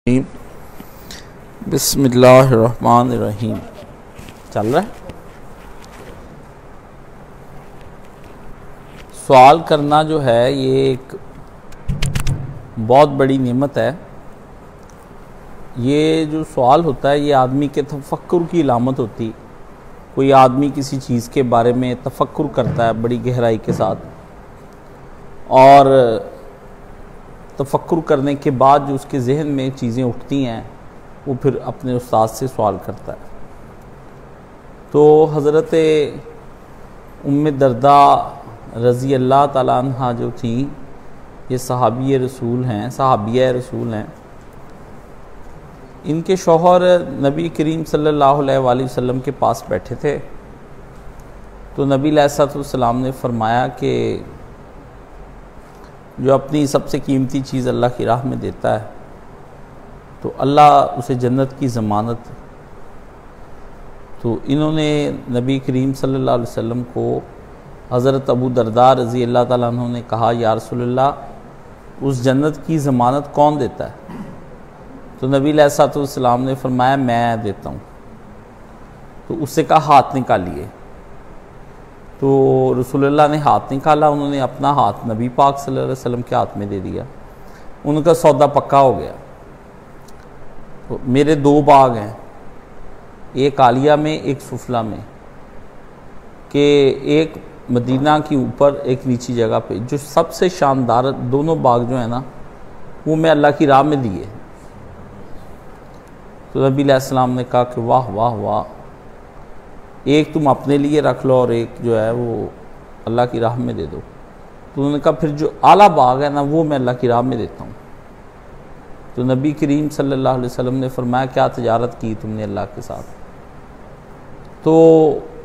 बिस्मिल्लाहिर्रहमानिर्रहीम। चल रहा है। सवाल करना जो है ये एक बहुत बड़ी नेमत है। ये जो सवाल होता है ये आदमी के तफक्कुर की अलामत होती। कोई आदमी किसी चीज़ के बारे में तफक्कुर करता है बड़ी गहराई के साथ, और तफक्कुर करने के बाद जो उसके जहन में चीज़ें उठती हैं वो फिर अपने उस्ताद से सवाल करता है। तो हज़रत उम्मे दर्दा रज़ी अल्लाह ताला अन्हा जो थी, ये सहाबिया रसूल हैं। इनके शौहर नबी करीम सल्लल्लाहु अलैहि वसल्लम के पास बैठे थे। तो नबी अलैहिस्सलाम ने फरमाया कि जो अपनी सबसे कीमती चीज़ अल्लाह की राह में देता है तो अल्लाह उसे जन्नत की ज़मानत। तो इन्होंने नबी करीम सल्लल्लाहु अलैहि वसल्लम को हज़रत अबू दरदा रज़ी अल्लाह ताला अन्हु ने कहा, या रसूलल्लाह, उस जन्नत की ज़मानत कौन देता है? तो नबी अलैहिस्सलाम ने फरमाया, मैं देता हूँ। तो उससे कहा, हाथ निकालिए। तो रसूलुल्लाह ने हाथ निकाला, उन्होंने अपना हाथ नबी पाक सल्लल्लाहु अलैहि वसल्लम के हाथ में दे दिया। उनका सौदा पक्का हो गया। तो मेरे दो बाग हैं, एक आलिया में एक सुफला में, कि एक मदीना के ऊपर एक नीची जगह पे। जो सबसे शानदार दोनों बाग जो है ना, वो मैं अल्लाह की राह में दिए। तो नबी अलैहिस्सलाम ने कहा कि वाह वाह वाह, एक तुम अपने लिए रख लो और एक जो है वो अल्लाह की राह में दे दो। तो उन्होंने कहा फिर जो आला बाग है ना वो मैं अल्लाह की राह में देता हूँ। तो नबी करीम सल्लल्लाहु अलैहि वसल्लम ने फरमाया, क्या तजारत की तुमने अल्लाह के साथ? तो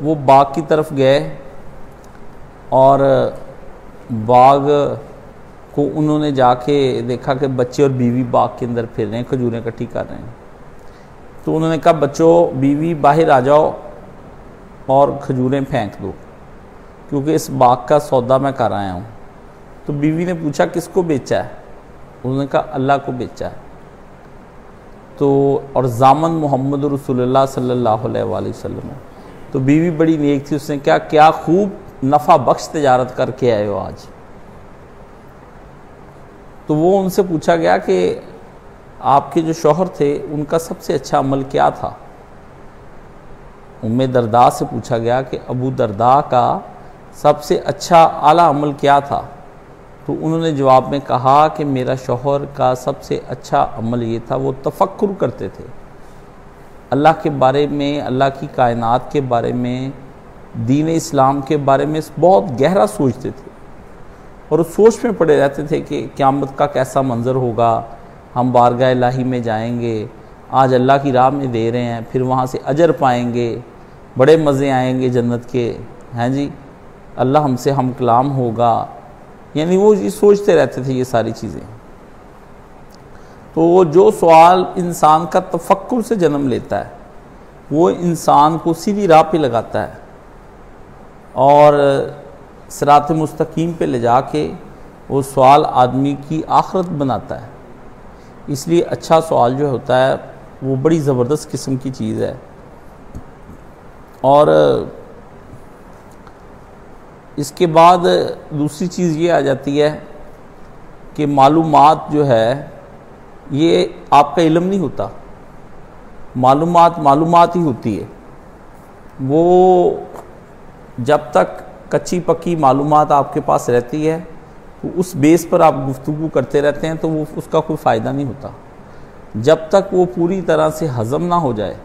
वो बाग की तरफ गए और बाग को उन्होंने जाके देखा कि बच्चे और बीवी बाग के अंदर फिर रहे हैं, खजूरें इकट्ठी कर रहे हैं। तो उन्होंने कहा, बच्चों बीवी बाहर आ जाओ और खजूरें फेंक दो, क्योंकि इस बाग का सौदा मैं कर आया हूँ। तो बीवी ने पूछा, किसको बेचा है? उन्होंने कहा, अल्लाह को बेचा है। तो और ज़ामन मोहम्मद रसूलुल्लाह सल्लल्लाहु अलैहि वसल्लम। तो बीवी बड़ी नेक थी, उसने क्या खूब नफ़ा बख्श तजारत करके आए हो आज। तो वो उनसे पूछा गया कि आपके जो शौहर थे उनका सबसे अच्छा अमल क्या था? उम्मे दरदा से पूछा गया कि अबू दरदा का सबसे अच्छा आला अमल क्या था? तो उन्होंने जवाब में कहा कि मेरा शौहर का सबसे अच्छा अमल ये था, वो तफक्कुर करते थे अल्लाह के बारे में, अल्लाह की कायनात के बारे में, दीन इस्लाम के बारे में बहुत गहरा सोचते थे। और उस सोच में पड़े रहते थे कि क़यामत का कैसा मंज़र होगा, हम बारगाह इलाही में जाएंगे, आज अल्लाह की राह में दे रहे हैं, फिर वहाँ से अजर पाएंगे, बड़े मज़े आएंगे जन्नत के, हैं जी, अल्लाह हमसे हम कलाम होगा। यानी वो ये सोचते रहते थे ये सारी चीज़ें। तो जो सवाल इंसान का तफक्कुर से जन्म लेता है वो इंसान को सीधी राह पे लगाता है और सिरात मुस्तकीम पे ले जाके वो सवाल आदमी की आखिरत बनाता है। इसलिए अच्छा सवाल जो होता है वो बड़ी ज़बरदस्त किस्म की चीज़ है। और इसके बाद दूसरी चीज़ ये आ जाती है कि मालूमात जो है ये आपका इल्म नहीं होता, मालूमात ही होती है। वो जब तक कच्ची पक्की मालूमात आपके पास रहती है तो उस बेस पर आप गुफ्तगू करते रहते हैं, तो वो उसका कोई फ़ायदा नहीं होता। जब तक वो पूरी तरह से हज़म ना हो जाए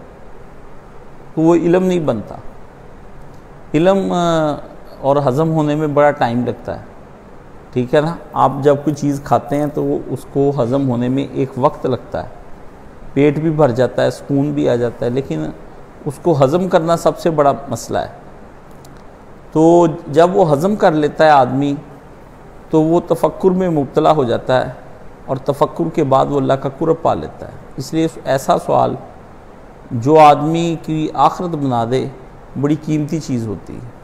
तो वो इल्म नहीं बनता। इल्म और हज़म होने में बड़ा टाइम लगता है, ठीक है ना। आप जब कोई चीज़ खाते हैं तो वो उसको हज़म होने में एक वक्त लगता है, पेट भी भर जाता है, सुकून भी आ जाता है, लेकिन उसको हज़म करना सबसे बड़ा मसला है। तो जब वो हज़म कर लेता है आदमी तो वो तफक्कुर में मुब्तला हो जाता है, और तफक्कुर के बाद वो अल्लाह का कुर्ब पा लेता है। इसलिए ऐसा सवाल जो आदमी की आखिरत बना दे बड़ी कीमती चीज़ होती है।